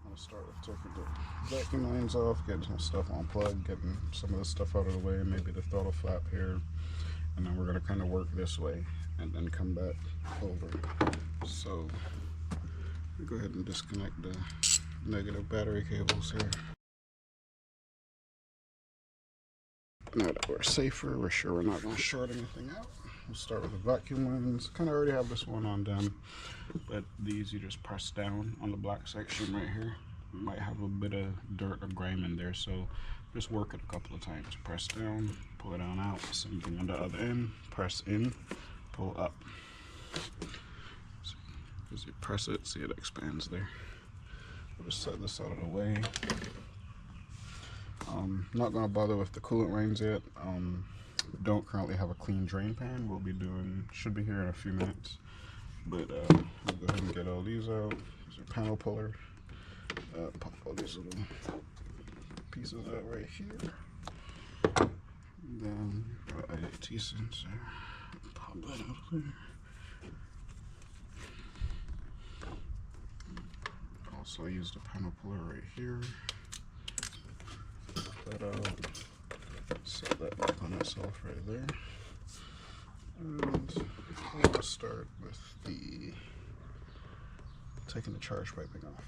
I'm gonna start with taking the vacuum lines off, getting some stuff unplugged, getting some of the stuff out of the way, maybe the throttle flap here, and then we're gonna kind of work this way and then come back over. So we go ahead and disconnect the negative battery cables here. Now that we're safer, we're sure we're not going to short anything out. We'll start with the vacuum lines. Kind of already have this one on them, but these you just press down on the black section right here. You might have a bit of dirt or grime in there, so just work it a couple of times. Press down, pull it on out. Same thing on the other end. Press in, pull up. So as you press it, see it expands there. We'll just set this out of the way. Not going to bother with the coolant lines yet. Don't currently have a clean drain pan. We'll be doing, should be here in a few minutes. But we'll go ahead and get all these out. There's your panel puller. Pop all these little pieces out right here. And then our IAT sensor. Pop that out of there. Also use the panel puller right here. That out, set that back on itself right there, and we'll start with taking the charge piping off.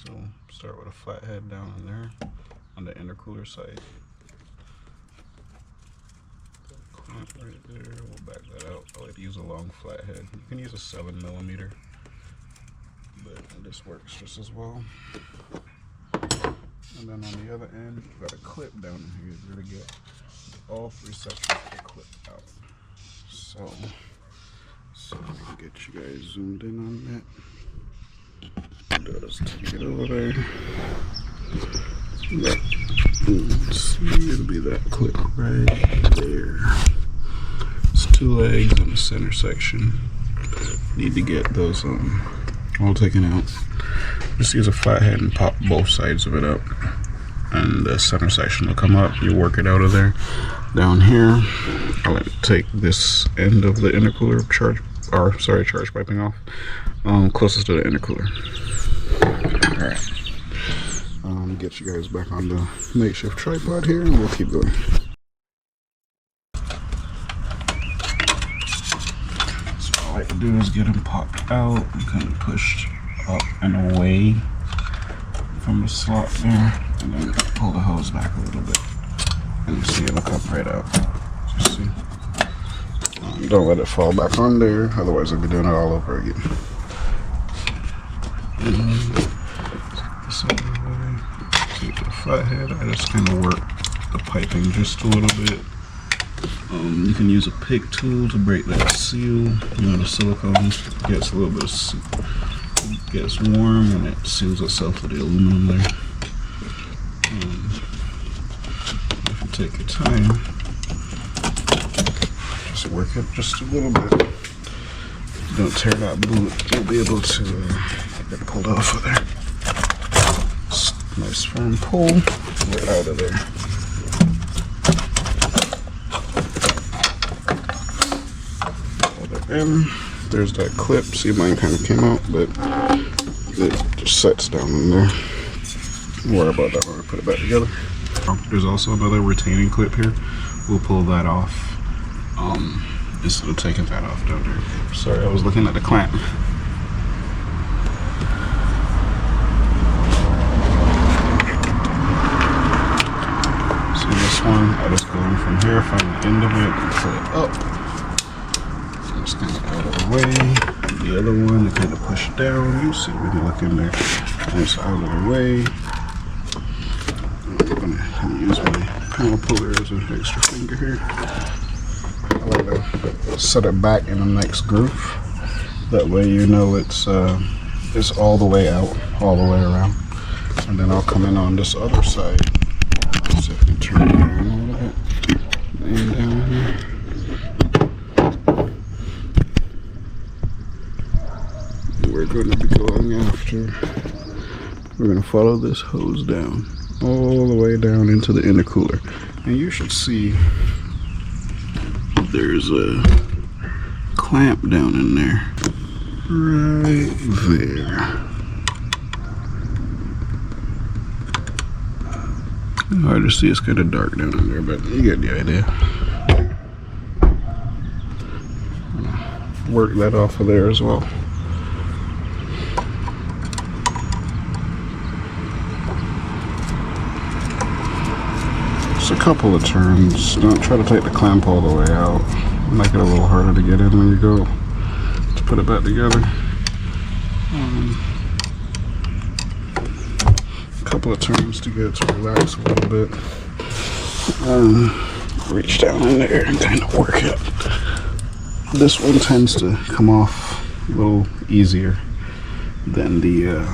So start with a flat head down in there on the intercooler side. Clamp right there. We'll back that out. I like to use a long flat head. You can use a 7mm, but this works just as well. And then on the other end, you've got a clip down here. You're going to get all three sections of the clip out. So we can get you guys zoomed in on that. Just take it over there. It'll be that clip right there. It's two legs in the center section. Need to get those all taken out. Just use a flat head and pop both sides of it up, and the center section will come up. You work it out of there. Down here, I like to take this end of the intercooler charge piping off, closest to the intercooler. All right, get you guys back on the makeshift tripod here, and we'll keep going. So all I like to do is get them popped out and kind of pushed up and away from the slot there, and then pull the hose back a little bit, and you see it'll come right out. Just see. Don't let it fall back on there, otherwise I'll be doing it all over again. Take the flat head. I just kind of work the piping just a little bit. You can use a pick tool to break that seal. You know, the silicone gets a little bit of gets warm and it seals itself with the aluminum there. If you take your time, just work it just a little bit. Don't tear that boot. You'll be able to get it pulled off of there. Nice firm pull right out of there. Pull it in. There's that clip. See, mine kind of came out, but it just sets down in there. Don't worry about that when we put it back together. There's also another retaining clip here. We'll pull that off instead of taking that off down there. Sorry, I was looking at the clamp. See this one? I just go in from here, find the end of it, and pull it up. Just kind of out of the way. The other one, to kind of push down. You see, we can look in there. Nice out of the way. I'm gonna use my panel puller as an extra finger here. I like to set it back in a nice groove. That way, you know it's all the way out, all the way around. And then I'll come in on this other side. Let's see if I can turn it around a little bit. And down here. We're going to be going after, we're going to follow this hose down all the way down into the intercooler, and you should see there's a clamp down in there, right there. Hard to see, it's kind of dark down in there, but you get the idea. Work that off of there as well. Just a couple of turns. Don't try to take the clamp all the way out. Make it a little harder to get in when you go to put it back together. A couple of turns to get it to relax a little bit. Reach down in there and kind of work it. This one tends to come off a little easier than the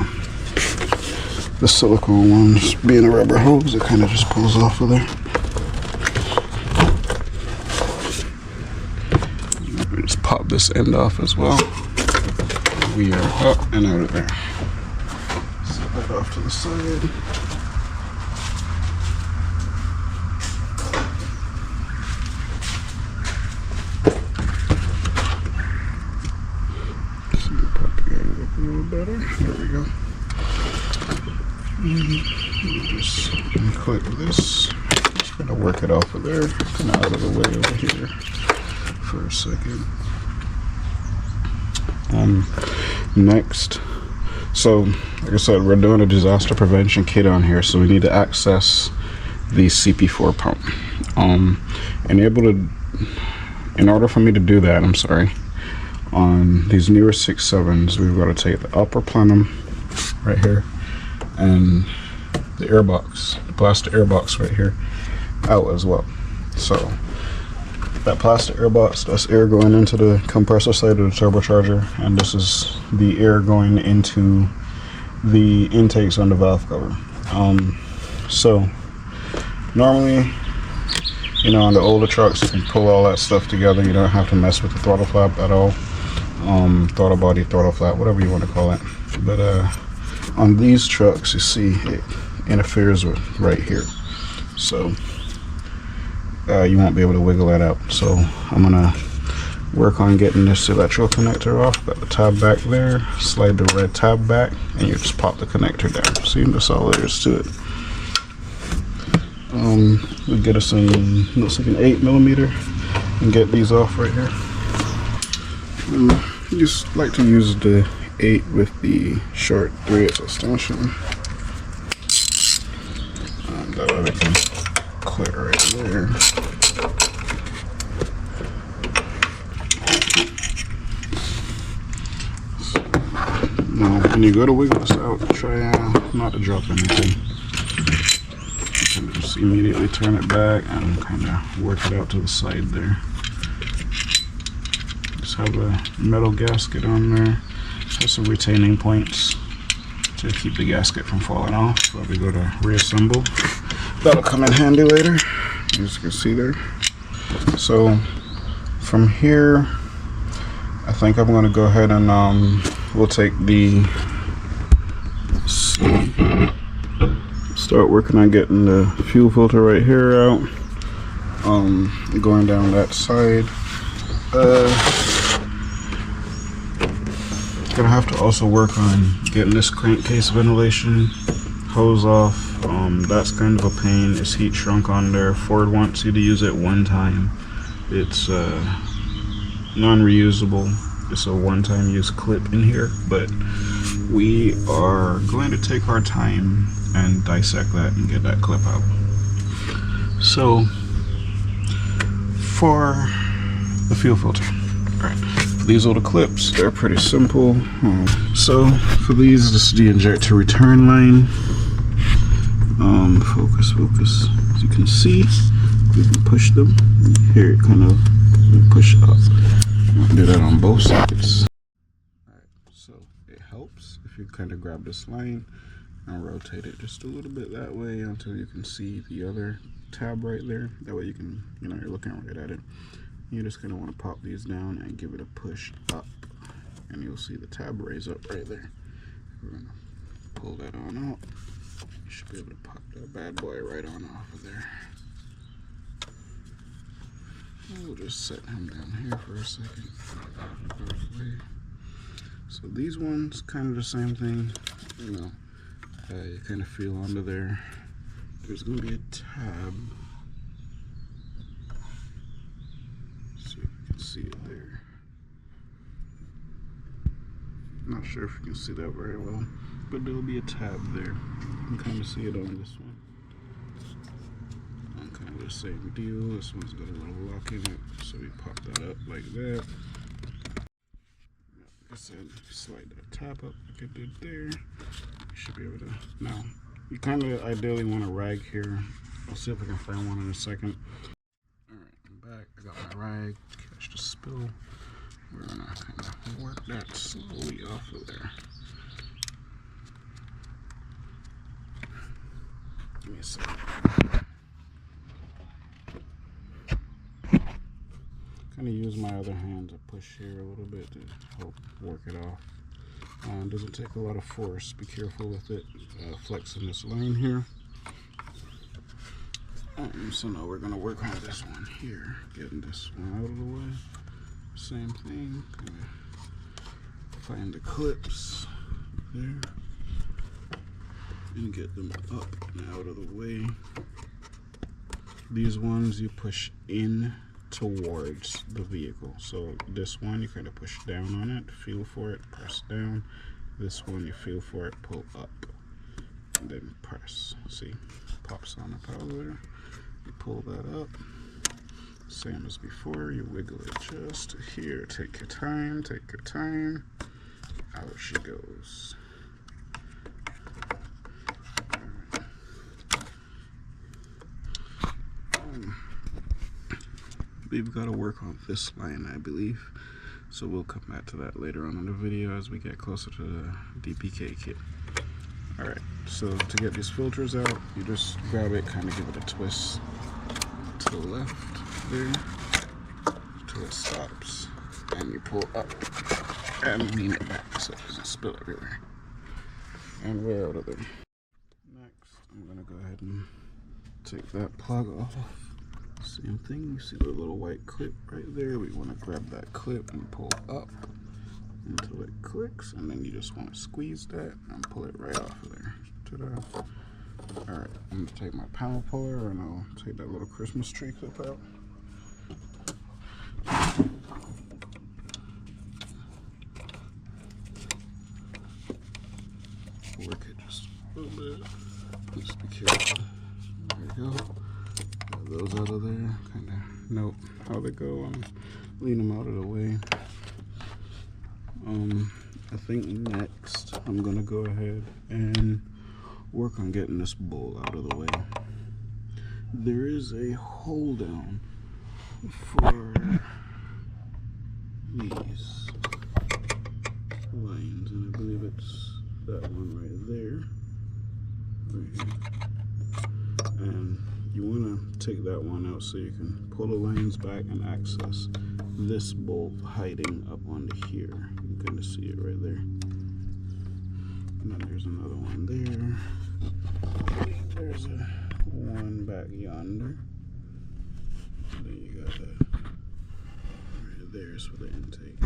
silicone ones. Being a rubber hose, it kind of just pulls off of there. Just pop this end off as well. We are up and out of there. Set that off to the side. Better. There we go. Just click this. Just gonna work it off of there. Come out of the way over here for a second. Next, so like I said, we're doing a disaster prevention kit on here, so we need to access the cp4 pump. In order for me to do that, I'm sorry. On these newer 6.7s, we've got to take the upper plenum right here and the air box, the plastic air box right here, out as well. So that plastic air box, that's air going into the compressor side of the turbocharger, and this is the air going into the intakes on the valve cover. So normally, you know, on the older trucks, you can pull all that stuff together. You don't have to mess with the throttle flap at all. Throttle body, throttle flap, whatever you want to call it. But on these trucks, you see it interferes with right here, so you won't be able to wiggle that out. So I'm gonna work on getting this electrical connector off. Got the tab back there, slide the red tab back, and you just pop the connector down. See, that's all there is to it. We'll get us some, looks like an 8mm, and get these off right here. Just like to use the 8 with the short 3/8 extension. That way we can click right there. So, now, when you go to wiggle this out, try not to drop anything. You can just immediately turn it back and kind of work it out to the side there. Have a metal gasket on there. Has some retaining points to keep the gasket from falling off while we go to reassemble. That'll come in handy later, as you can see there. So from here, I think I'm going to go ahead and we'll take the, start working on getting the fuel filter right here out. Going down that side. Gonna have to also work on getting this crankcase ventilation hose off. That's kind of a pain. It's heat shrunk on there. Ford wants you to use it one time. It's non-reusable. It's a one-time use clip in here, but we are going to take our time and dissect that and get that clip out. So for the fuel filter, all right, these are the clips. They're pretty simple. So for these, this is the injector return line. Focus. As you can see, you can push them. Here it kind of push up. Do that on both sides. Alright, so it helps if you kind of grab this line and rotate it just a little bit that way until you can see the other tab right there. That way you can, you know, you're looking right at it. You're just going to want to pop these down and give it a push up, and you'll see the tab raise up right there. We're going to pull that on out. You should be able to pop that bad boy right on off of there. We'll just set him down here for a second. So these ones, kind of the same thing. You know, you kind of feel under there. there's going to be a tab. See if you can see it there. Not sure if you can see that very well, but there'll be a tab there. You can kind of see it on this one. On kind of the same deal. This one's got a little lock in it, so we pop that up like that. Like I said, slide that tab up like I did there. You should be able to. Now, you kind of ideally want a rag here. I'll see if I can find one in a second. Alright, I'm back. I got my rag. Catch the spill. We're gonna kind of work that slowly off of there. Give me a second. Kind of use my other hand to push here a little bit to help work it off. It doesn't take a lot of force. Be careful with it flexing this line here. So now we're gonna work on this one here, getting this one out of the way. Same thing. Find the clips there and get them up and out of the way. These ones you push in towards the vehicle. So this one you kind of push down on it, feel for it, press down. This one you feel for it, pull up, and then press. See, pops on up out of there. You pull that up. Same as before, you wiggle it just to here. Take your time, take your time. Out she goes. We've got to work on this line, I believe. So we'll come back to that later on in the video as we get closer to the DPK kit. Alright, so to get these filters out, you just grab it, kind of give it a twist to the left there till it stops, and you pull up and lean it back so it doesn't spill everywhere. And we're out of there. Next, I'm going to go ahead and take that plug off. Same thing, you see the little white clip right there. We want to grab that clip and pull up until it clicks, and then you just want to squeeze that and pull it right off of there. Ta-da. Alright, I'm going to take my panel puller and I'll take that little Christmas tree clip out. Work it just a little bit. Just be careful. There you go. Get those out of there. Kind of note how they go and lean them out of the way. I think next I'm gonna go ahead and work on getting this bowl out of the way. There is a hold down for these lines, and I believe it's that one right there, right here. And you want to take that one out so you can pull the lines back and access this bolt hiding up under here. You can kind of see it right there. And then there's another one there. There's a one back yonder. And then you got that right there's for the intake.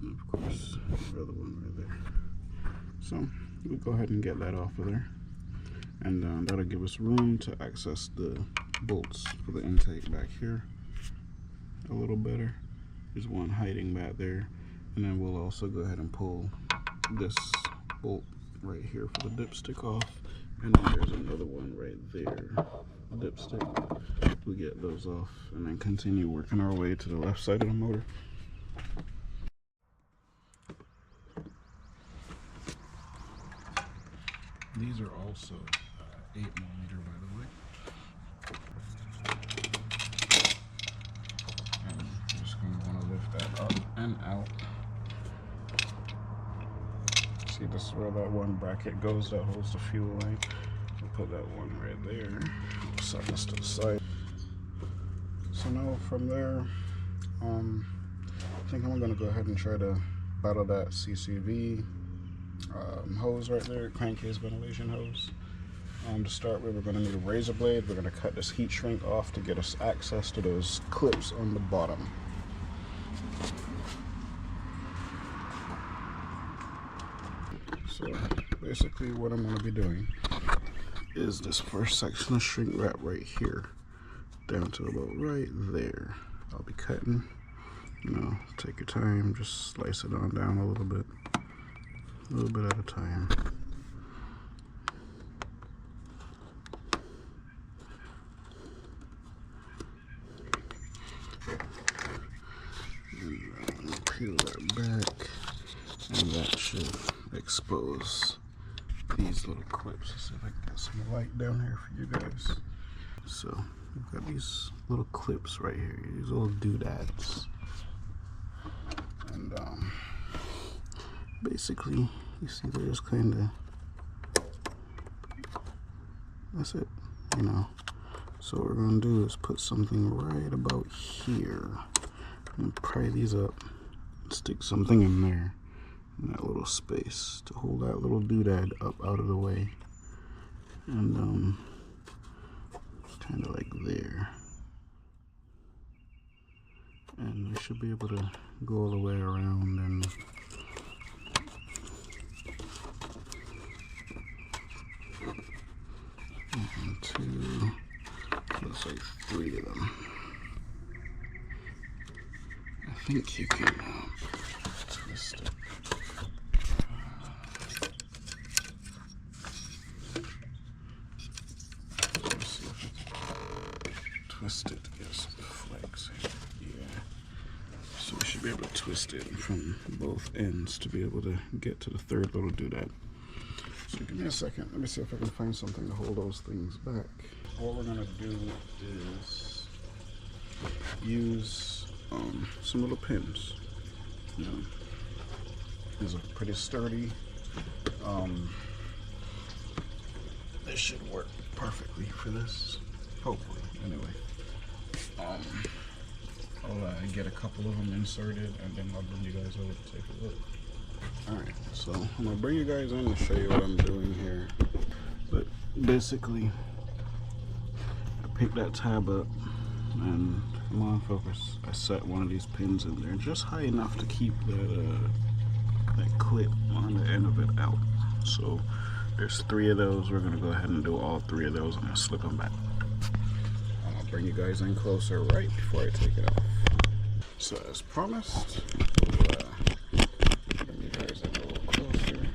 And of course, the other one right there. So we'll go ahead and get that off of there. And that'll give us room to access the bolts for the intake back here a little better. There's one hiding back there, and then we'll also go ahead and pull this bolt right here for the dipstick off, and then there's another one right there, dipstick. We get those off and then continue working our way to the left side of the motor. These are also 8mm, by the way. And I'm just going to want to lift that up and out. See, this is where that one bracket goes that holds the fuel line. We'll put that one right there. Set this to the side. So now from there, I think I'm going to go ahead and try to battle that CCV hose right there, crankcase ventilation hose. To start with, we're going to need a razor blade. We're going to cut this heat shrink off to get us access to those clips on the bottom. So basically what I'm going to be doing is this first section of shrink wrap right here down to about right there. I'll be cutting, you know, take your time, just slice it on down a little bit at a time. And peel that back, and that should expose these little clips. Let's see if I can get some light down here for you guys. So we've got these little clips right here, these little doodads, and basically you see they're just kind of, that's it, you know. So what we're gonna do is put something right about here and pry these up and stick something in there, in that little space, to hold that little doodad up out of the way, and kind of like there, and we should be able to go all the way around. And one, two, looks like 3 of them. I think you can twist it. Let's see if I can twist it to get some flex here. Yeah. So we should be able to twist it from both ends to be able to get to the 3rd little doodad. So give me a second. Let me see if I can find something to hold those things back. What we're gonna do is use some little pins. You know, these are pretty sturdy. They should work perfectly for this, hopefully. Anyway, I'll get a couple of them inserted, and then I'll bring you guys over to take a look. Alright, so I'm gonna bring you guys in to show you what I'm doing here. But basically, I picked that tab up, and come on, focus. I set one of these pins in there just high enough to keep that clip on the end of it out. So there's 3 of those. We're gonna go ahead and do all 3 of those. I'm gonna slip them back. I'm gonna bring you guys in closer right before I take it off. So as promised, we'll bring you guys in a little closer.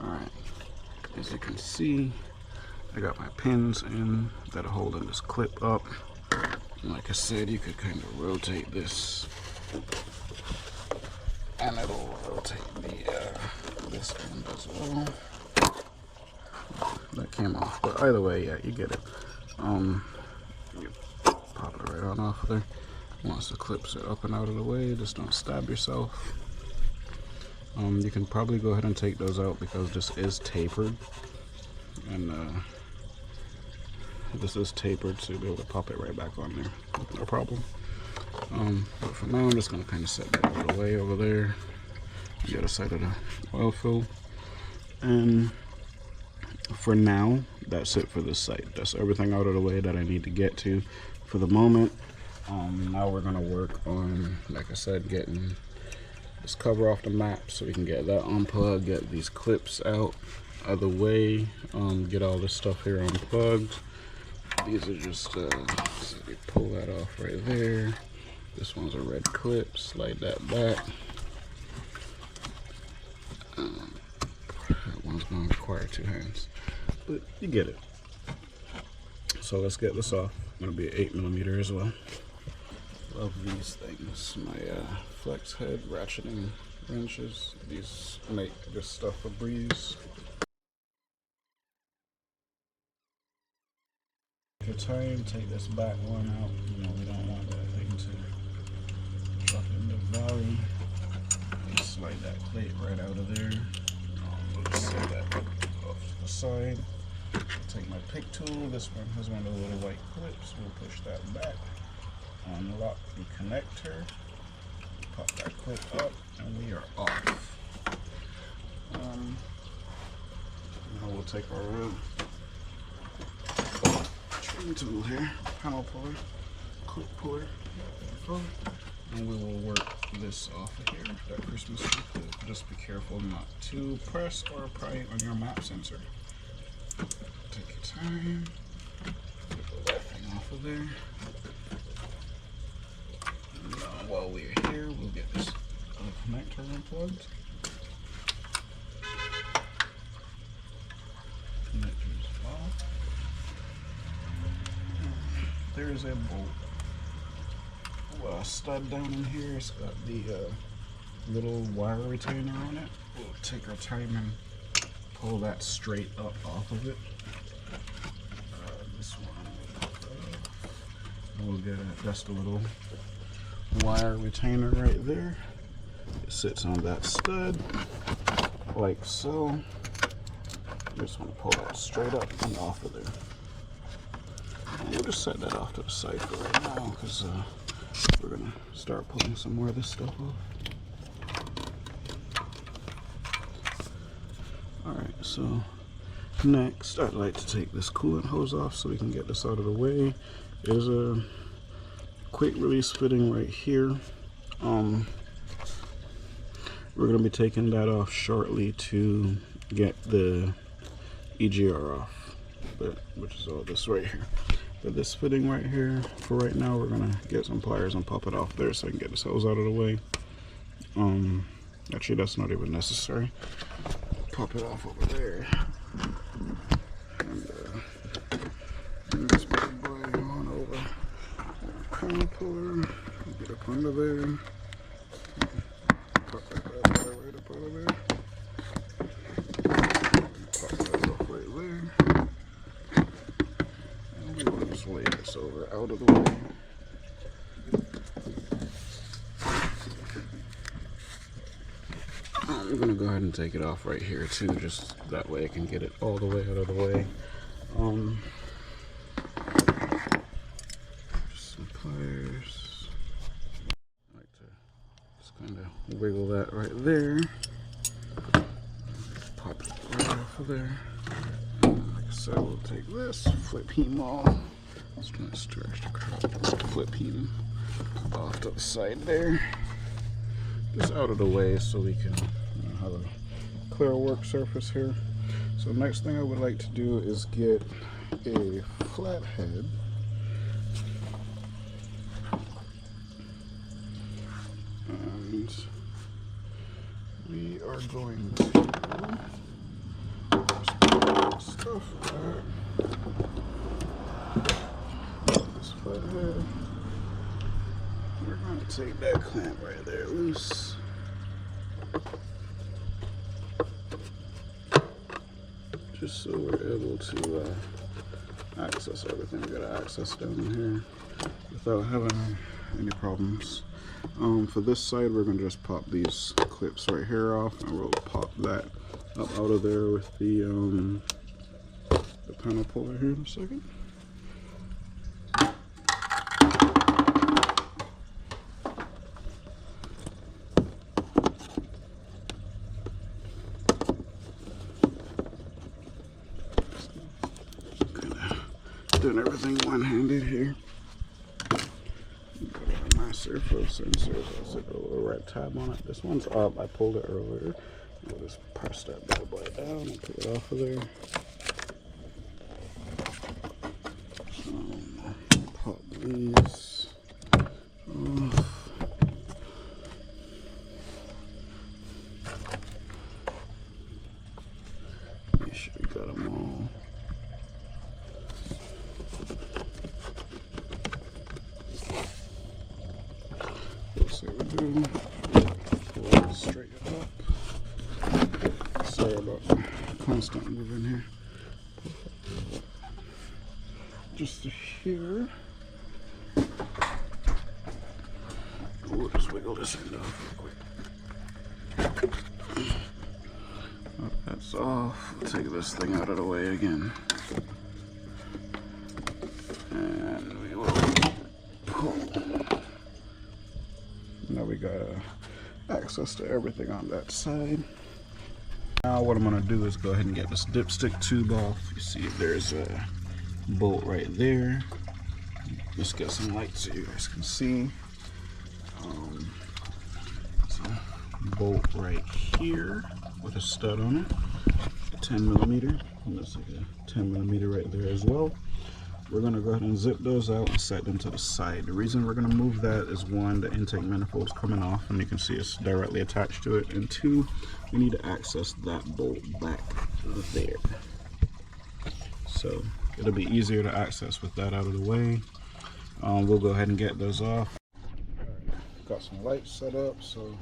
Alright, as you can see, I got my pins in that are holding this clip up. And like I said, you could kind of rotate this, and it'll rotate this end as well. That came off, but either way, yeah, you get it. You pop it right on off of there. Once the clips are up and out of the way, just don't stab yourself. You can probably go ahead and take those out because this is tapered, and this is tapered, so you'll be able to pop it right back on there, no problem. But for now, I'm just going to kind of set that out of the way over there, the other side of the oil fill. And for now, that's it for this site. That's everything out of the way that I need to get to for the moment. Now we're going to work on, like I said, getting this cover off the map so we can get that unplugged, get these clips out of the way, get all this stuff here unplugged. These are just, so we pull that off right there. This one's a red clip, slide that back. That one's going to require 2 hands, but you get it. So let's get this off. I'm going to be 8mm as well. Love these things. My flex head ratcheting wrenches. These make this stuff a breeze. If you're trying to take this back one out, you know, we don't want that thing to drop in the valley. Just slide that plate right out of there. We'll just set that off to the side. I'll take my pick tool. This one has one of the little white clips. We'll push that back. Unlock the connector. Pop that clip up, and we are off. Now we'll take our trim tool here, panel puller, clip puller, And we will work this off of here, that Christmas tree. Just be careful not to press or pry on your map sensor. Take your time. Get that thing off of there. And while we're here, we'll get this connector unplugged. Connectors off. There's a bolt. Stud down in here. It's got the little wire retainer on it. We'll take our time and pull that straight up off of it. This one. And we'll get just a little wire retainer right there. It sits on that stud, like so. Just want to pull that straight up and off of there. And we'll just set that off to the side for right now, because we're going to start pulling some more of this stuff off. Alright, so next I'd like to take this coolant hose off so we can get this out of the way. There's a quick release fitting right here. We're going to be taking that off shortly to get the EGR off, which is all this right here. But this fitting right here, for right now, we're gonna get some pliers and pop it off there so I can get this hose out of the way. Actually, that's not even necessary. Pop it off over there. And this big boy on over. Panel puller. Get up under there. Pop that bad boy right up out of there. Pop that off right there. We want to just lay this over out of the way. I'm going to go ahead and take it off right here too, just that way I can get it all the way out of the way. Just some pliers. I like to just kind of wiggle that right there. Pop it right off of there. So we'll take this, flip him off. Let's try to stretch the crop. Flip him off to the side there. Just out of the way so we can have a clear work surface here. So next thing I would like to do is get a flathead. And we are going to stuff there. This flathead. We're going to take that clamp right there loose. Just so we're able to access everything we got to access down in here without having any problems. For this side, we're going to just pop these clips right here off, and we'll pop that up out of there with the panel puller here in a second. Kind of doing everything one-handed here. My surface sensor has a little red tab on it. This one's up. I pulled it earlier. We'll just press that bad boy down and put it off of there. Pop these off. Make sure we got them all. Let's see what we do. Pull it straight up. Sorry about the constant moving here. Just here. We'll just wiggle this end off real quick. That's off. We'll take this thing out of the way again. And we will pull. Now we got access to everything on that side. Now what I'm going to do is go ahead and get this dipstick tube off. You see there's a bolt right there. Just get some light so you guys can see. bolt right here with a stud on it, 10 millimeter, and that's like a 10 millimeter right there as well. We're going to go ahead and zip those out and set them to the side. The reason we're going to move that is, one, the intake manifold is coming off and you can see it's directly attached to it, and two, we need to access that bolt back there. So it'll be easier to access with that out of the way. We'll go ahead and get those off. Alright, got some lights set up, so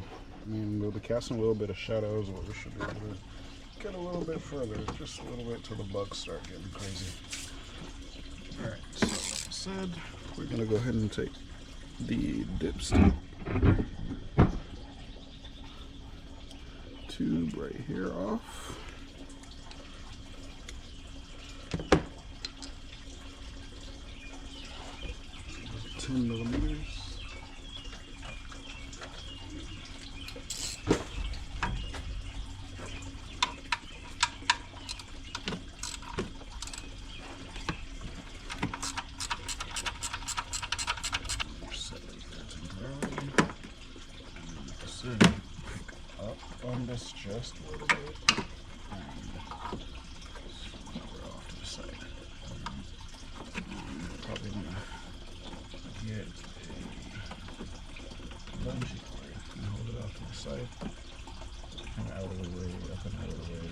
we'll be casting a little bit of shadows, but we should be able to get a little bit further, just a little bit till the bugs start getting crazy. Alright, so like I said, we're going to go ahead and take the dipstick tube right here off. There's 10 millimeters. On this just a little bit, and we're off to the side. Probably gonna get a bungee cord and hold it off to the side, kind of out of the way, up and out of the way.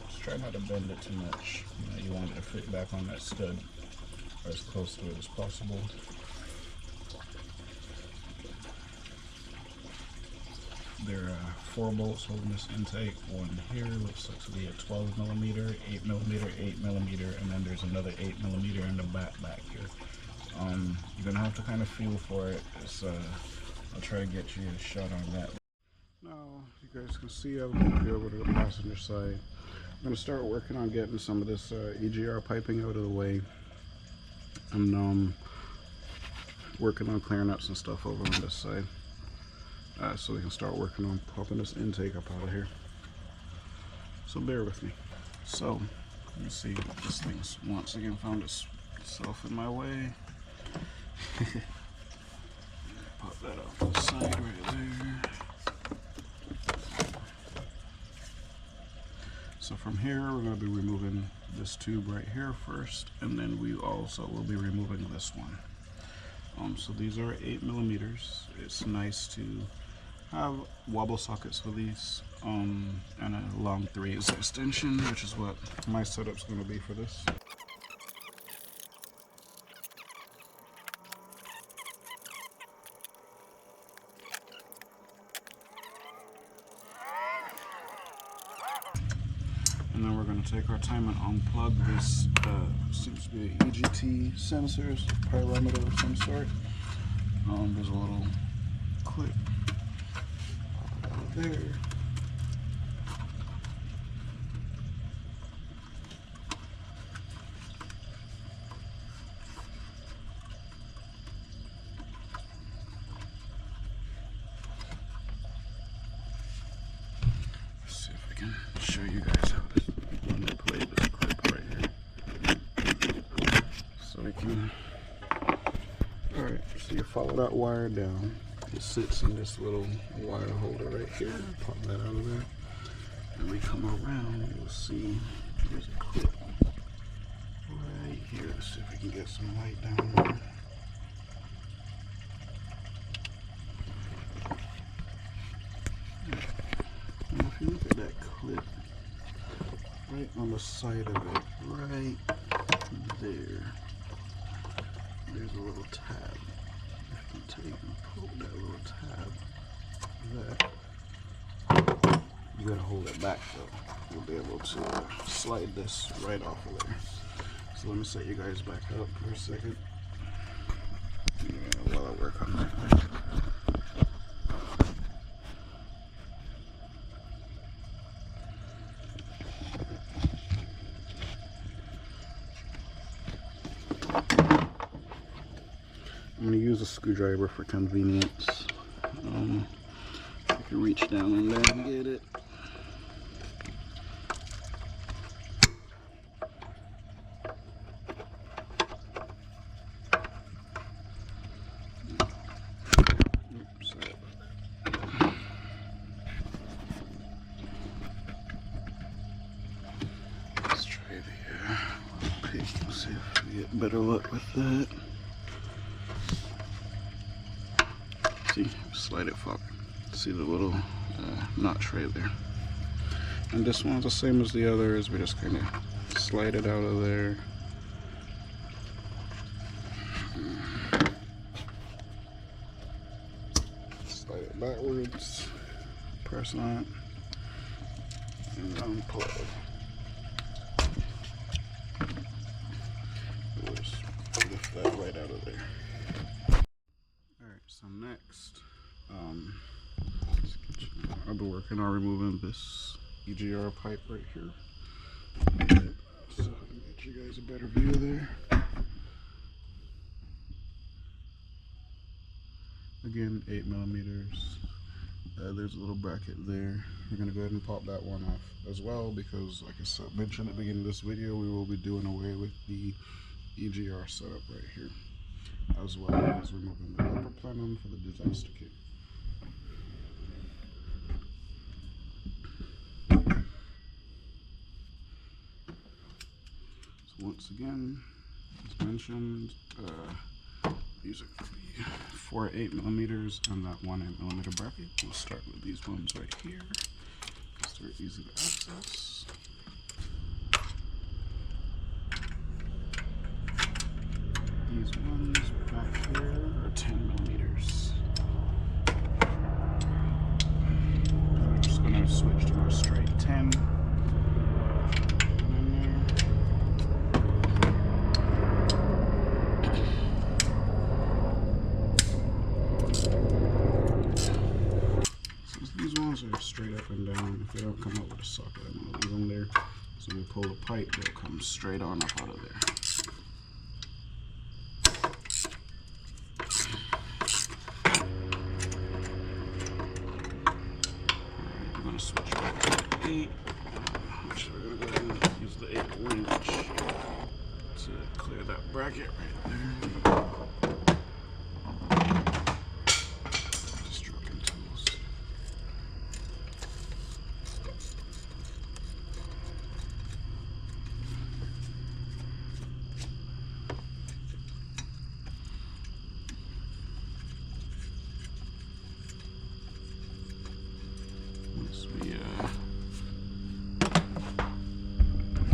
Just try not to bend it too much. You want it to fit back on that stud, or as close to it as possible. There are 4 bolts holding this intake. One here looks like to be a 12 millimeter, 8 millimeter, 8 millimeter, and then there's another 8 millimeter in the back here. You're gonna have to kind of feel for it. I'll try to get you a shot on that. Now you guys can see I've moved over to the passenger side. I'm gonna start working on getting some of this EGR piping out of the way. I'm working on clearing up some stuff over on this side. So we can start working on popping this intake up out of here. So bear with me. So let me see, this thing's once again found itself in my way. Pop that off to the side right there. So from here we're going to be removing this tube right here first, and then we also will be removing this one. So these are 8 millimeters. It's nice to have wobble sockets for these, and a long 3/8 extension, which is what my setup's going to be for this. And then we're going to take our time and unplug this, seems to be an EGT sensors, pyrometer of some sort. There's a little clip there. Let's see if I can show you guys how this, I'm going to play this clip right here. So we can, alright, so you follow that wire down. It sits in this little wire holder right here. Pop that out of there. And we come around, you'll see there's a clip right here. Let's see if we can get some light down there. And if you look at that clip right on the side of it, right there, there's a little tab. Take and pull that little tab there. You gotta hold it back though. You'll be able to slide this right off of there. So let me set you guys back up for a second while I work on that. I'm going to use a screwdriver for convenience. You can reach down in there and get it. Oops, sorry about that. better luck with that. See, slide it forward. See the little notch right there. And this one's the same as the others. We just kind of slide it out of there. Slide it backwards. Press on it. And unplug. We'll just lift that right out of there. Alright, so next, I'll be working on removing this EGR pipe right here. So I can get you guys a better view there. Again, 8mm. There's a little bracket there. We're going to go ahead and pop that one off as well because, like I mentioned at the beginning of this video, we will be doing away with the EGR setup right here, as well as removing the upper plenum for the disaster kit. So once again, as mentioned, these are going to be 4 8mm and that 1 8mm bracket. We'll start with these ones right here. They're easy to access. These ones back here are 10mm. I'm just going to switch to our straight 10. These ones are straight up and down. If they don't come out with a socket, I'm going to leave them there. So when we pull the pipe, they'll come straight on up out of there. We're going to switch back to the 8. Which we're going to go ahead and use the 8 wrench to clear that bracket right there.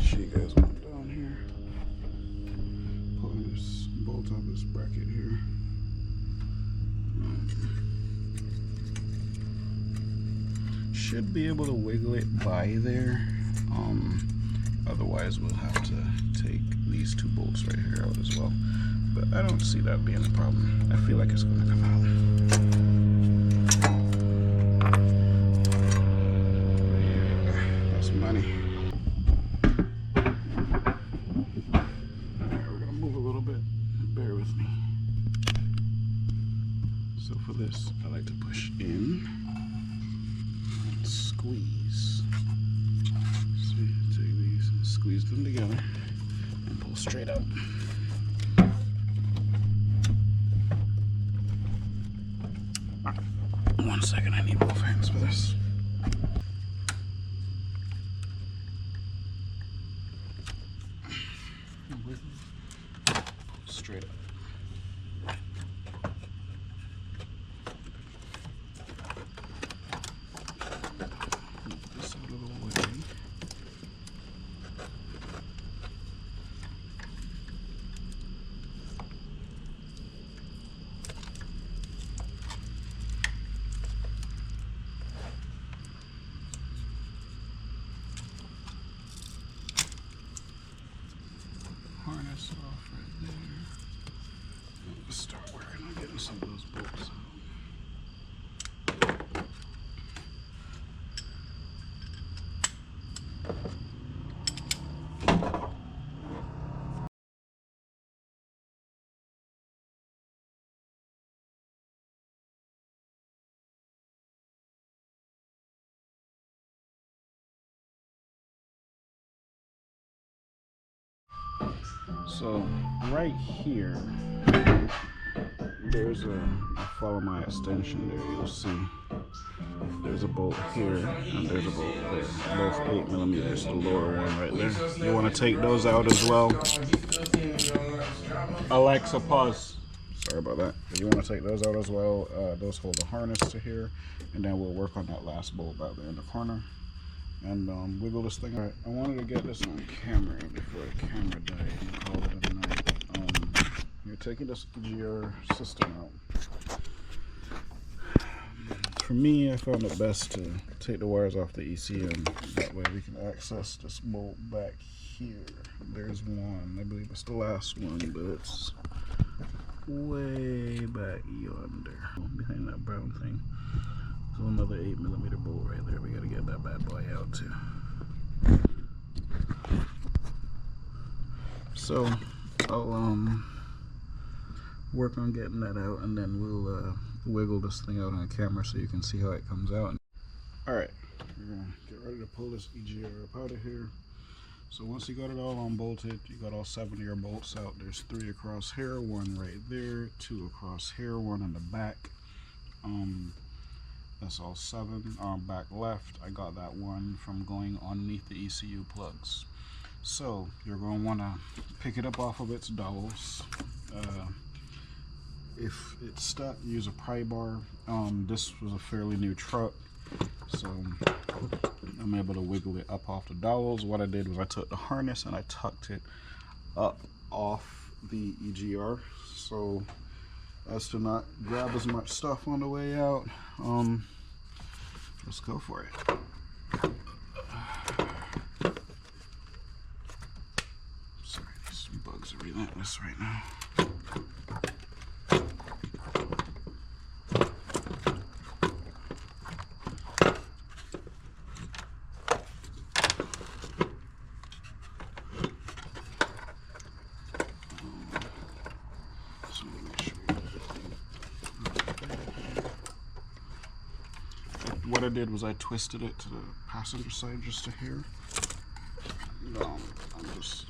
Show you guys what I'm doing here. Pulling this bolt out of this bracket here. Should be able to wiggle it by there. Otherwise we'll have to take these 2 bolts right here out as well. But I don't see that being a problem. I feel like it's going to come out. Money. Alright, we're gonna move a little bit. Bear with me. So for this, I like to push in and squeeze. So you take these and squeeze them together and pull straight out. One second, I need both hands for this. Straight up. Move this out of the way. Harness off right there. Let's start working on getting some of those bolts out. So right here, there's follow my extension there, you'll see there's a bolt here and there's a bolt there, both 8mm, the lower one right there. You want to take those out as well. Alexa, pause. Sorry about that. If you want to take those out as well, those hold the harness to here, and then we'll work on that last bolt out there in the corner and wiggle this thing. All right, I wanted to get this on camera before the camera died and call it a night. You're taking this EGR system out. For me, I found it best to take the wires off the ECM. That way we can access this bolt back here. There's one. I believe it's the last one, but it's way back yonder behind that brown thing. So another 8mm bolt right there. We gotta get that bad boy out too. So I'll work on getting that out, and then we'll wiggle this thing out on camera so you can see how it comes out. Alright, we're gonna get ready to pull this EGR up out of here. So once you got it all unbolted, you got all 7 of your bolts out. There's 3 across here, 1 right there, 2 across here, 1 in the back. That's all 7. Back left, I got that one from going underneath the ECU plugs. So you're going to want to pick it up off of its dowels. If it's stuck, use a pry bar. This was a fairly new truck, so I'm able to wiggle it up off the dowels. What I did was I took the harness and I tucked it up off the EGR so as to not grab as much stuff on the way out. Let's go for it. Sorry, these bugs are relentless right now. What I did was I twisted it to the passenger side just to here. I'm just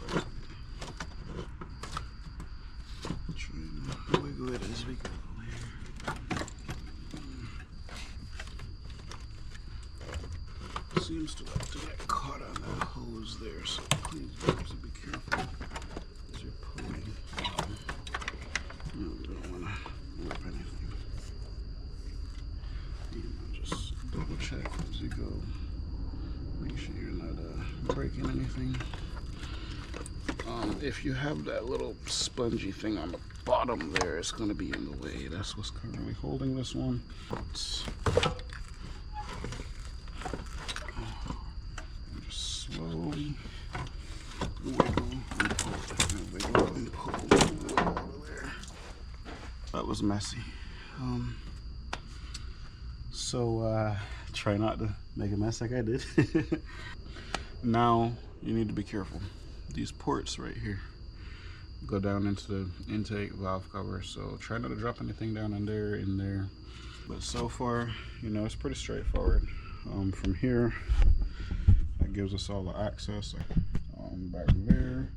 trying to wiggle it as we go here. Seems to like to get caught on that hose there, so please be careful as you're pulling. You don't want to rip anything. Just double check as you go. Make sure you're not breaking anything. If you have that little spongy thing on the bottom there, it's going to be in the way. That's what's currently holding this one. Just slowly wiggle and pull, and wiggle and pull all over there. That was messy. So try not to make a mess like I did. Now you need to be careful. These ports right here go down into the intake valve cover, so try not to drop anything down in there. But so far, you know, it's pretty straightforward. From here, that gives us all the access. Back there,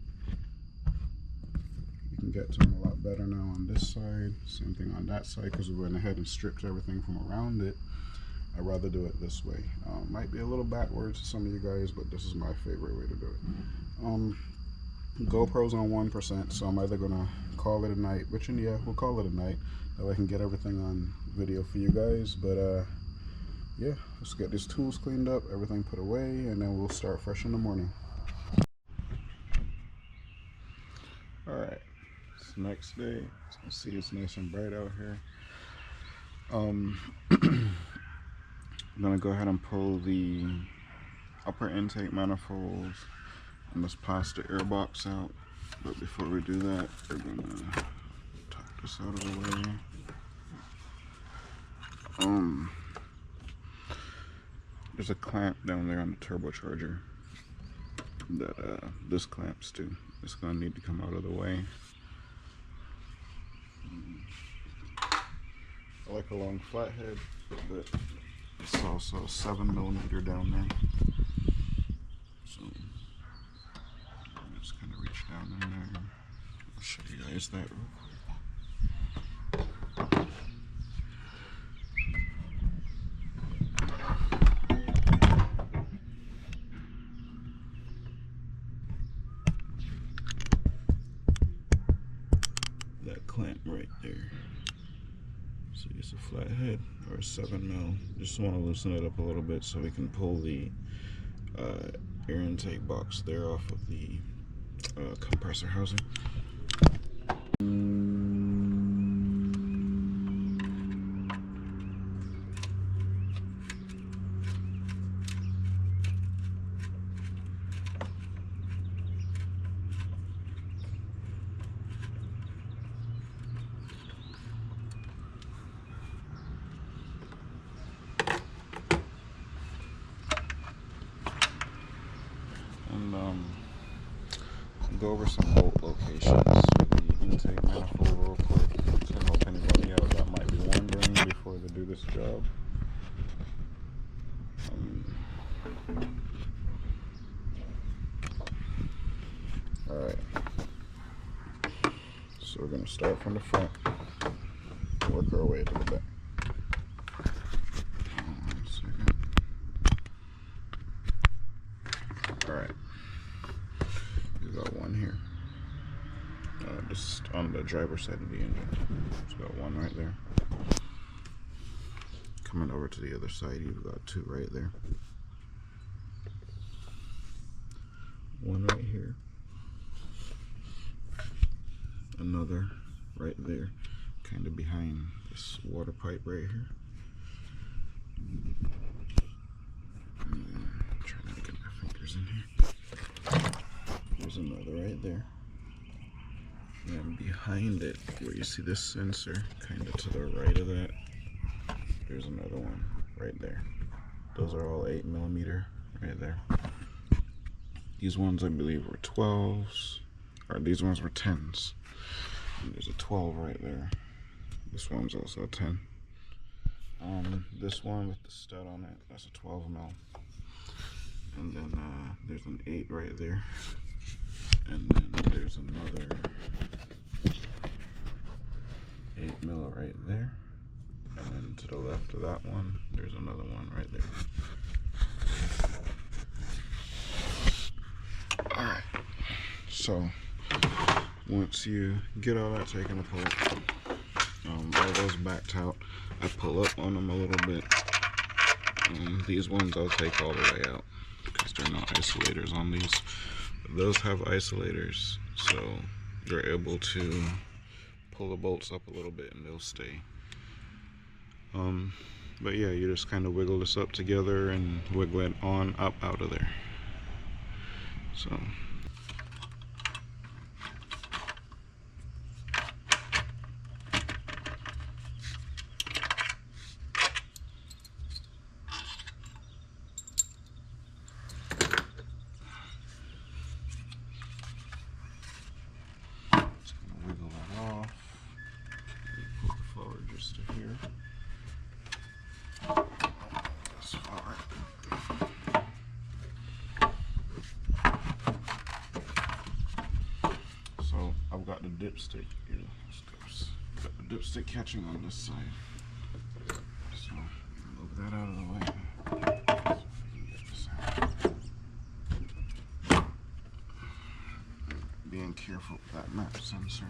you can get to them a lot better now on this side. Same thing on that side, because we went ahead and stripped everything from around it. I'd rather do it this way. Might be a little backwards to some of you guys, but this is my favorite way to do it. GoPro's on 1%, so I'm either gonna call it a night, which yeah, we'll call it a night. That way I can get everything on video for you guys. But yeah, let's get these tools cleaned up, everything put away, and then we'll start fresh in the morning. All right, it's the next day. As you can see, it's nice and bright out here. I'm gonna go ahead and pull the upper intake manifolds and this plastic air box out. But before we do that, we're gonna tuck this out of the way. There's a clamp down there on the turbocharger that this clamps to. It's gonna need to come out of the way. I like a long flathead, but it's also 7mm down there. So I'm just gonna reach down in there. I'll show you guys that real quick. So use a flat head or a 7mm. Just want to loosen it up a little bit so we can pull the air intake box there off of the compressor housing. Go over some bolt locations with the intake manifold real quick to help anybody out that might be wondering before they do this job. Alright, so we're going to start from the front, work our way to the back. One second. Alright. Got one here, just on the driver's side of the engine. It's got one right there. Coming over to the other side, you've got two right there. One right here. Another right there, kind of behind this water pipe right here. Trying not to get my fingers in here. There's another right there, and behind it, where you see this sensor, kind of to the right of that, there's another one right there. Those are all 8mm right there. These ones I believe were 12s, or these ones were 10s. And there's a 12 right there. This one's also a 10. This one with the stud on it, that's a 12mm. And then there's an 8 right there. And then there's another 8mm right there. And then to the left of that one, there's another one right there. Alright, so once you get all that taken apart, all those backed out, I pull up on them a little bit. These ones I'll take all the way out because there are no isolators on these. Those have isolators, so you're able to pull the bolts up a little bit and they'll stay. But yeah, you just kind of wiggle this up together and wiggle it on up out of there. So dipstick, got the dipstick catching on this side, so move that out of the way. Being careful with that map sensor.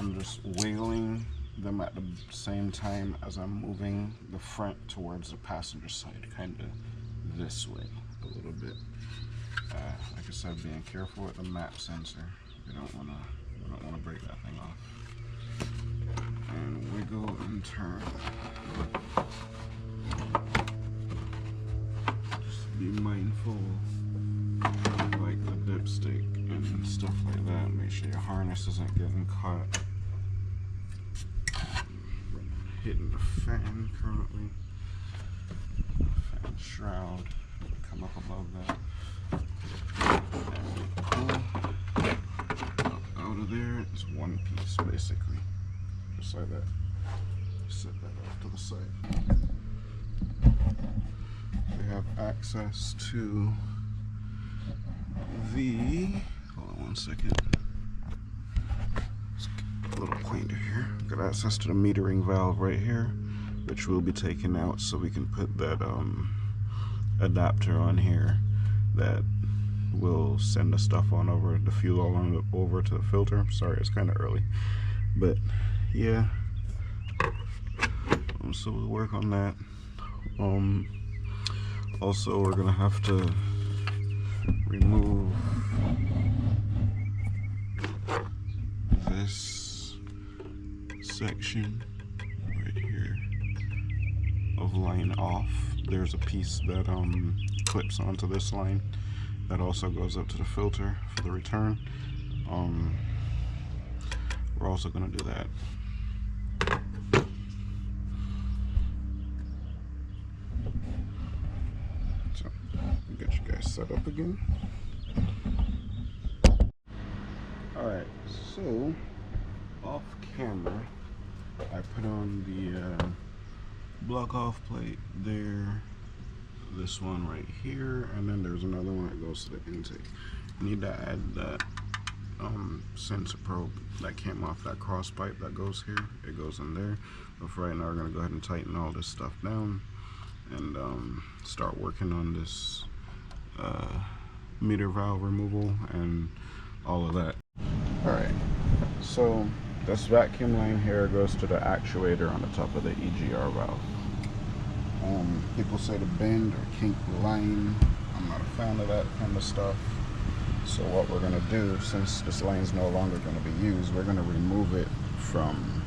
I'm just wiggling them at the same time as I'm moving the front towards the passenger side, kind of this way a little bit. Like I said, being careful with the map sensor. We don't want to break that thing off. And wiggle and turn. Just be mindful, like the dipstick and stuff like that. Make sure your harness isn't getting caught. Hitting the fan currently. Fan shroud. Come up above that. And we pull up out of there. It's one piece basically. Just like that. Set that off to the side. We have access to the, hold on one second. Let's get a little pointer here. Got access to the metering valve right here. which will be taken out so we can put that adapter on here that will send the stuff on over, the fuel on over to the filter. Sorry, it's kind of early, but yeah. So we'll work on that. Also, we're gonna have to remove this section right here of line off. There's a piece that clips onto this line that also goes up to the filter for the return. We're also gonna do that. So I'll get you guys set up again. Alright, so off camera I put on the block off plate there, this one right here, and then there's another one that goes to the intake. I need to add that sensor probe that came off that cross pipe that goes here. It goes in there. But for right now, we're gonna go ahead and tighten all this stuff down and start working on this meter valve removal and all of that. All right, so this vacuum line here goes to the actuator on the top of the EGR valve. People say to bend or kink the line. I'm not a fan of that kind of stuff. So what we're gonna do, since this line is no longer gonna be used, we're gonna remove it from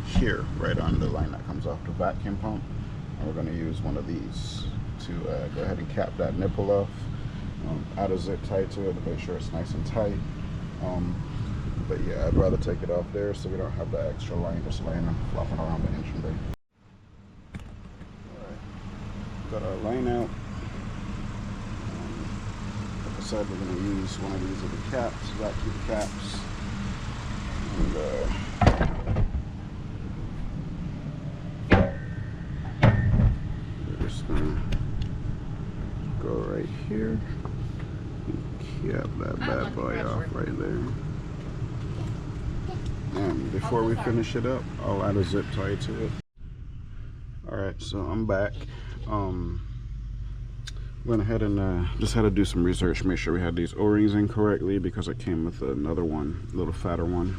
here, right on the line that comes off the vacuum pump. And we're gonna use one of these to go ahead and cap that nipple off. Add a zip tie to it to make sure it's nice and tight. But yeah, I'd rather take it off there so we don't have that extra line just laying and flopping around the engine bay. Alright, got our line out. Like I said, we're going to use one of these little caps, vacuum caps. And we're just going to go right here and cap that bad boy off right there. And before we finish it up, I'll add a zip tie to it. Alright, so I'm back. Went ahead and just had to do some research, make sure we had these O-rings in correctly because it came with another one, a little fatter one.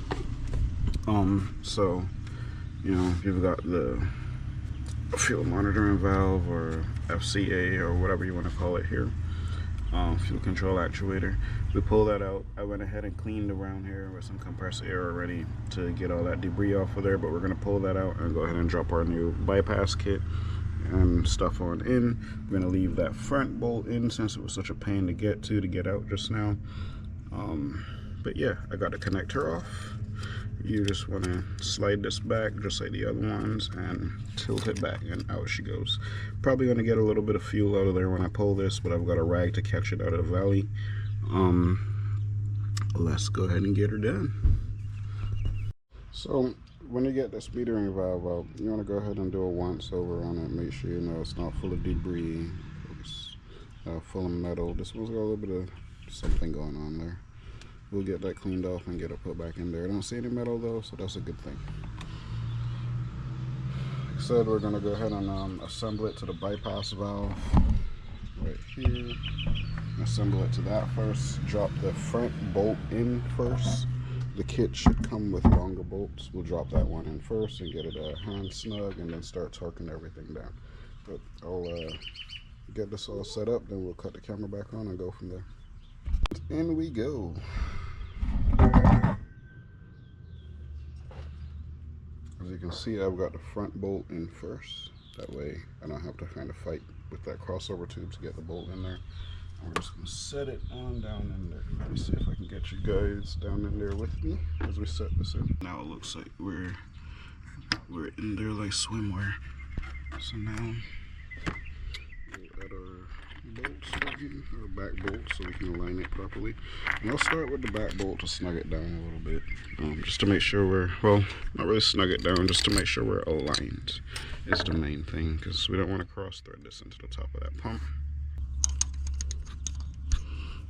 So, you know, if you've got the fuel monitoring valve or FCA or whatever you want to call it here, fuel control actuator, we pull that out. I went ahead and cleaned around here with some compressor air already to get all that debris off of there, but we're going to pull that out and go ahead and drop our new bypass kit and stuff on in. We're going to leave that front bolt in since it was such a pain to get out just now. But yeah, I got the connector off. You just want to slide this back just like the other ones and tilt it back and out she goes. Probably going to get a little bit of fuel out of there when I pull this, but I've got a rag to catch it out of the valley. Let's go ahead and get her done. So when you get this metering valve out, you want to go ahead and do a once over on it. Make sure you know it's not full of debris, it's full of metal. This one's got a little bit of something going on there. We'll get that cleaned off and get it put back in there. I don't see any metal though, so that's a good thing. Like I said, we're going to go ahead and assemble it to the bypass valve right here. Assemble it to that first. Drop the front bolt in first. The kit should come with longer bolts. We'll drop that one in first and get it hand snug and then start torquing everything down. But I'll get this all set up, then we'll cut the camera back on and go from there. In we go. As you can see, I've got the front bolt in first. That way I don't have to kind of fight with that crossover tube to get the bolt in there. And we're just going to set it on down in there. Let me see if I can get you guys down in there with me as we set this in. Now it looks like we're in there like swimwear. So now we'll add our bolts again, our back bolt, so we can align it properly. And I'll start with the back bolt to snug it down a little bit, just to make sure we're, well, not really snug it down, just to make sure we're aligned is the main thing, because we don't want to cross thread this into the top of that pump.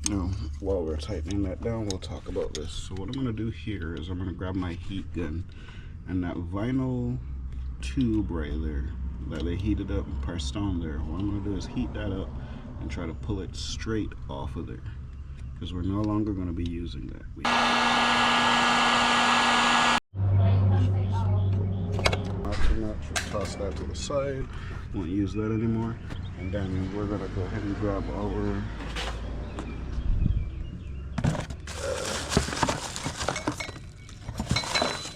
Now, while we're tightening that down, we'll talk about this. So what I'm going to do here is I'm going to grab my heat gun, and that vinyl tube right there, that they heated up and pressed on there. What I'm going to do is heat that up and try to pull it straight off of there, because we're no longer going to be using that. Not too much. We'll toss that to the side. Won't use that anymore. And then we're going to go ahead and grab our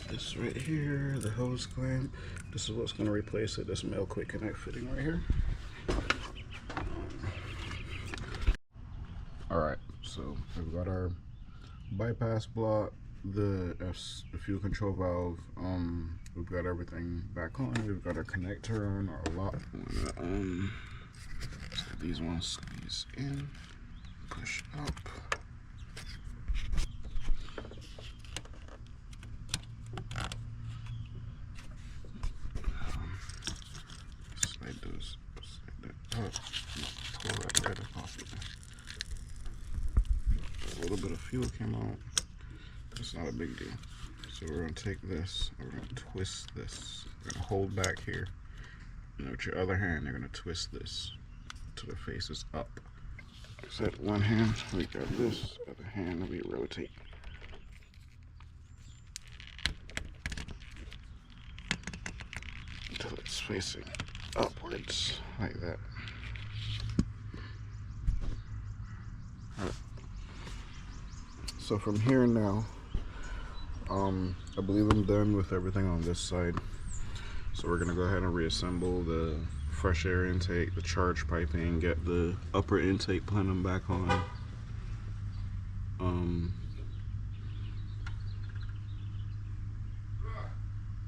this right here, the hose clamp. This is what's going to replace it. This male quick connect fitting right here. Alright, so we've got our bypass block, the fuel control valve, we've got everything back on. We've got our connector on, our lock. So these ones squeeze in, push up. Slide that up, pull that right up off of there. A little bit of fuel came out. It's not a big deal. So we're going to take this, we're going to twist this. We're going to hold back here. And with your other hand, you're going to twist this till the face is up. So that one hand, we got this. Other hand, we rotate. Until it's facing upwards, like that. Alright. So from here now, I believe I'm done with everything on this side. So we're gonna go ahead and reassemble the fresh air intake, the charge piping, get the upper intake plenum back on.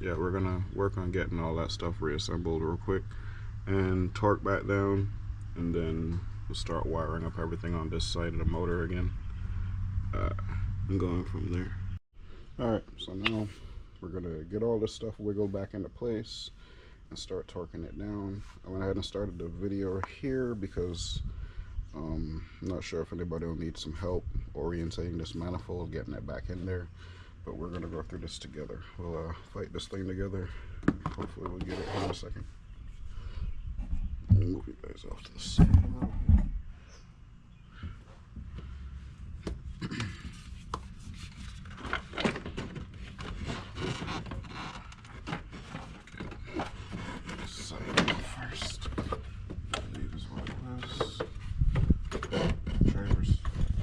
Yeah, we're gonna work on getting all that stuff reassembled real quick and torque back down, and then we'll start wiring up everything on this side of the motor again. And going from there. Alright, so now we're gonna get all this stuff wiggled back into place and start torquing it down. I went ahead and started the video here because I'm not sure if anybody will need some help orientating this manifold, getting it back in there, but we're gonna go through this together. We'll fight this thing together. Hopefully we'll get it here in a second. Move you guys off to the side.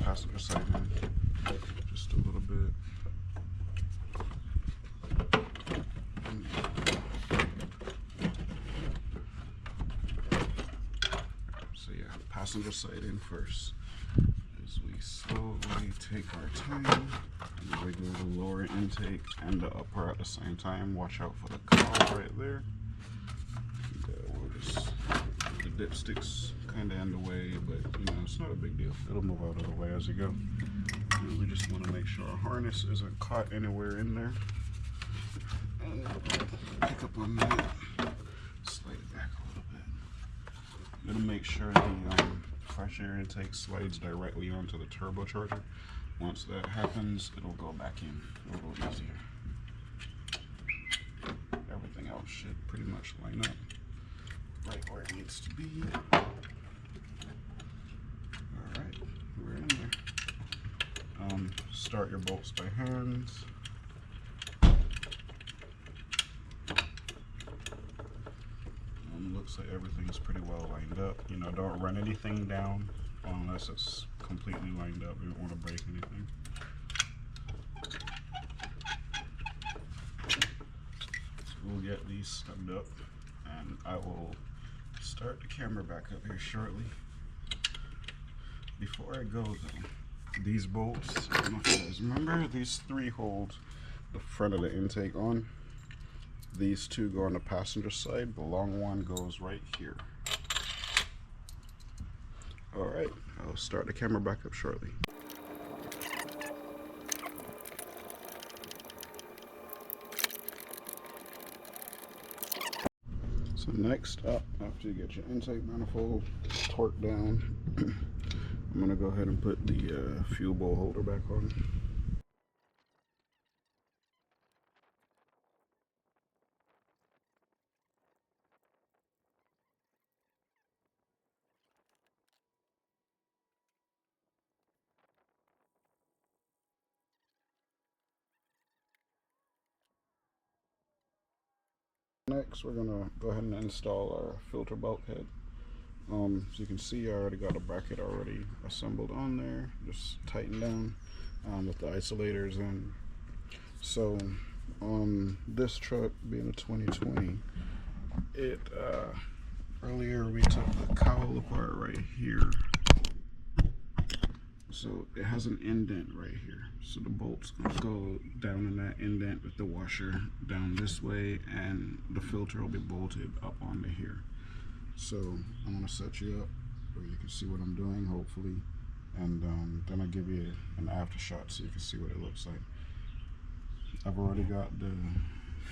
Passenger side in just a little bit. So yeah, passenger side in first. As we slowly take our time and wiggle the lower intake and the upper at the same time. Watch out for the cowl right there. And, we'll just the dipsticks kind of in the way, but you know, it's not a big deal. It'll move out of the way as you go. And we just want to make sure our harness isn't caught anywhere in there. And pick up on that, slide it back a little bit. Gonna make sure the fresh air intake slides directly onto the turbocharger. Once that happens, it'll go back in a little easier. Everything else should pretty much line up right where it needs to be. Alright, we're in there. Start your bolts by hand. Looks like everything's pretty well lined up. You know, don't run anything down unless it's completely lined up. We don't want to break anything. So we'll get these stubbed up, and I will start the camera back up here shortly. Before I go though, these bolts, I don't know if you guys remember, these three hold the front of the intake on. These two go on the passenger side. The long one goes right here. Alright, I'll start the camera back up shortly. So next up, after you get your intake manifold torqued down, I'm going to go ahead and put the fuel bowl holder back on. Next, we're gonna go ahead and install our filter bulkhead. So you can see I already got a bracket already assembled on there, just tightened down with the isolators in. So on this truck, being a 2020, earlier we took the cowl apart right here. So it has an indent right here. So the bolt's gonna go down in that indent with the washer down this way, and the filter will be bolted up onto here. So I'm gonna set you up where you can see what I'm doing, hopefully, and then I'll give you an after shot so you can see what it looks like. I've already got the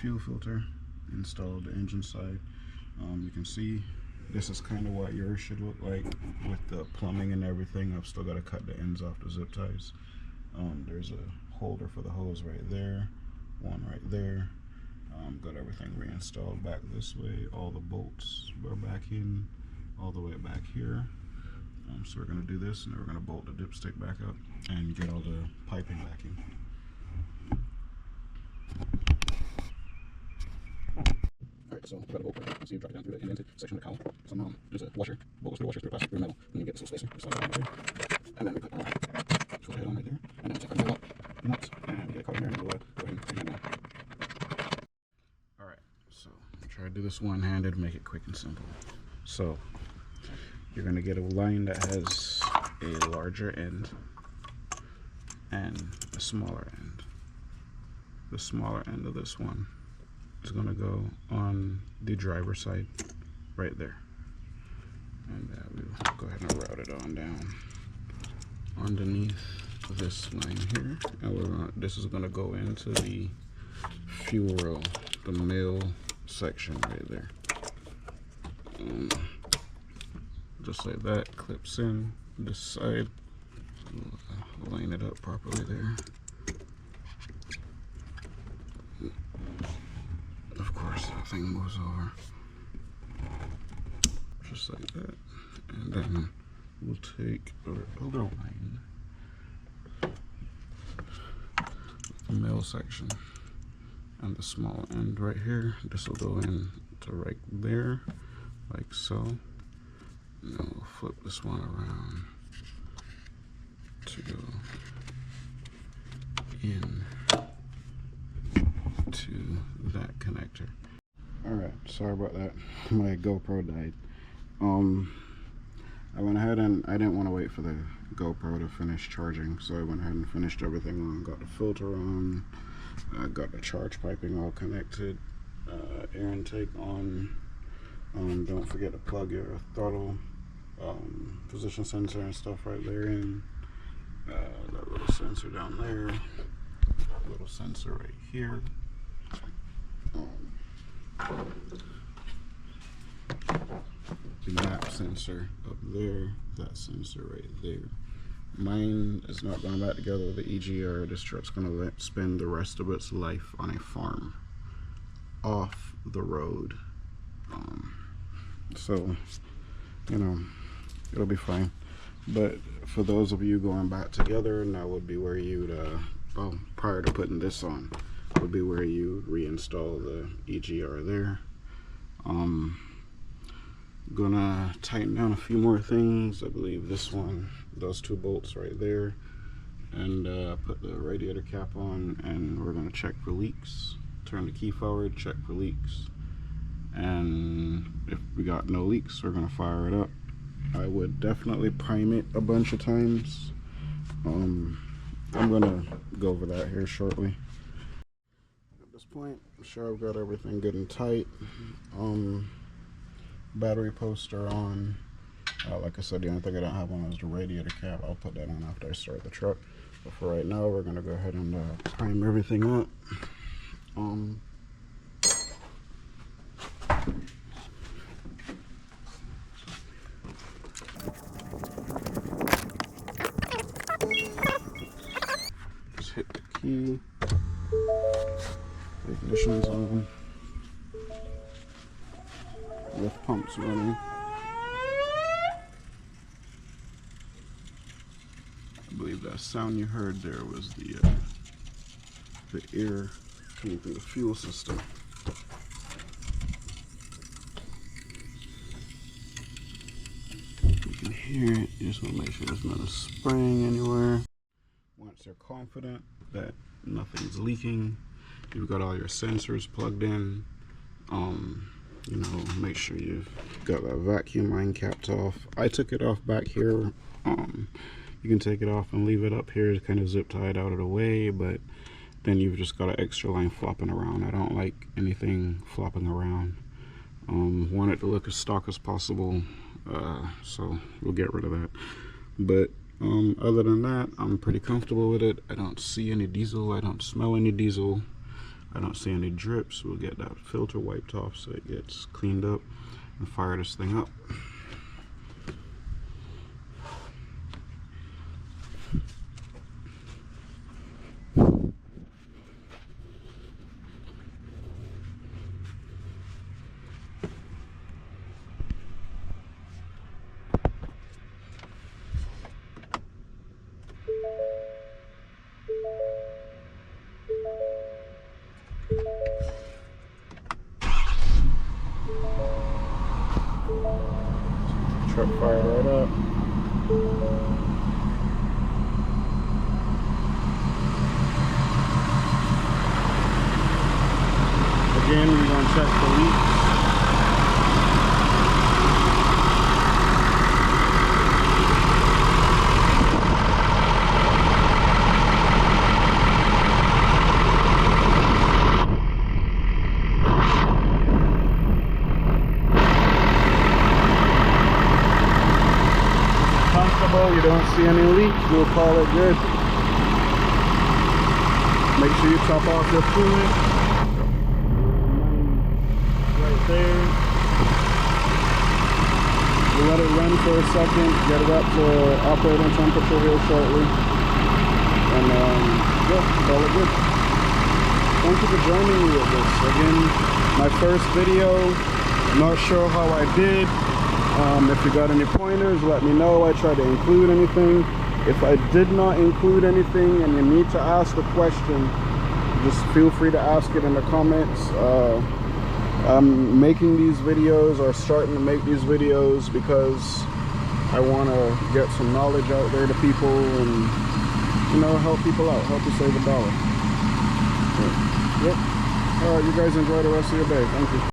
fuel filter installed, the engine side. You can see this is kind of what yours should look like with the plumbing and everything. I've still got to cut the ends off the zip ties. There's a holder for the hose right there, one right there. Got everything reinstalled back this way. All the bolts are back in, all the way back here. So we're going to do this, and then we're going to bolt the dipstick back up and get all the piping back in. Alright, so got a bolt right here. So you drop it down through the indented section of the cowl. So now there's a washer, bolt goes through the washer, through the plastic, through the metal, and you get this little spacer. Slide it right there. And then we put our filter head on right there. And then take our nail up, the nuts, and get it caught in here, and we'll go ahead and clean that down. Alright, so try to do this one-handed, make it quick and simple. So you're going to get a line that has a larger end and a smaller end. The smaller end of this one is going to go on the driver's side right there, and we'll go ahead and route it on down underneath this line here, and this is going to go into the fuel row, the male section right there. Just like that, clips in this side. Line it up properly there. Of course, that thing moves over just like that, and then we'll take our other line, the male section, and the small end right here. This will go in to right there, like so. And then we'll flip this one around to go in to that connector. Alright, sorry about that. My GoPro died. I went ahead and I didn't want to wait for the GoPro to finish charging, so I went ahead and finished everything on. Got the filter on, got the charge piping all connected, air intake on. Don't forget to plug your throttle position sensor and stuff right there in. That little sensor down there, little sensor right here. The map sensor up there, that sensor right there. Mine is not going back together with the EGR. This truck's going to spend the rest of its life on a farm, off the road. So, you know, it'll be fine. But for those of you going back together, and that would be where you'd, prior to putting this on, would be where you reinstall the EGR there. Gonna tighten down a few more things. I believe this one, those two bolts right there, and put the radiator cap on, and we're gonna check for leaks. Turn the key forward, check for leaks, and if we got no leaks, we're gonna fire it up. I would definitely prime it a bunch of times. I'm gonna go over that here shortly. At this point, I'm sure I've got everything good and tight. Battery poster on. Like I said, the only thing I don't have on is the radiator cap. I'll put that on after I start the truck. But for right now, we're gonna go ahead and prime everything up. Just hit the key. The ignition's on. With pumps running. I believe that sound you heard there was the air coming through the fuel system. can hear it. You just want to make sure there's not a spraying anywhere. Once you're confident that nothing's leaking, you've got all your sensors plugged in, you know, make sure you've got that vacuum line capped off. I took it off back here. You can take it off and leave it up here. It's kind of zip tied out of the way, but then you've just got an extra line flopping around. I don't like anything flopping around. Want it to look as stock as possible, so we'll get rid of that. But other than that, I'm pretty comfortable with it. I don't see any diesel. I don't smell any diesel. I don't see any drips. We'll get that filter wiped off so it gets cleaned up and fire this thing up. Truck fire right up. Again, we're going to check the leaks. You don't see any leaks, we'll call it good. Make sure you top off your coolant right there. We'll let it run for a second, get it up to operating temperature here shortly, and yeah, call it good. Thank you for joining me with this. Again, my first video. Not sure how I did. If you got any pointers, let me know. I try to include anything. If I did not include anything and you need to ask a question, just feel free to ask it in the comments. I'm making these videos, or starting to make these videos, because I want to get some knowledge out there to people and, you know, help people out, help you save $1. Yep. All right, you guys enjoy the rest of your day. Thank you.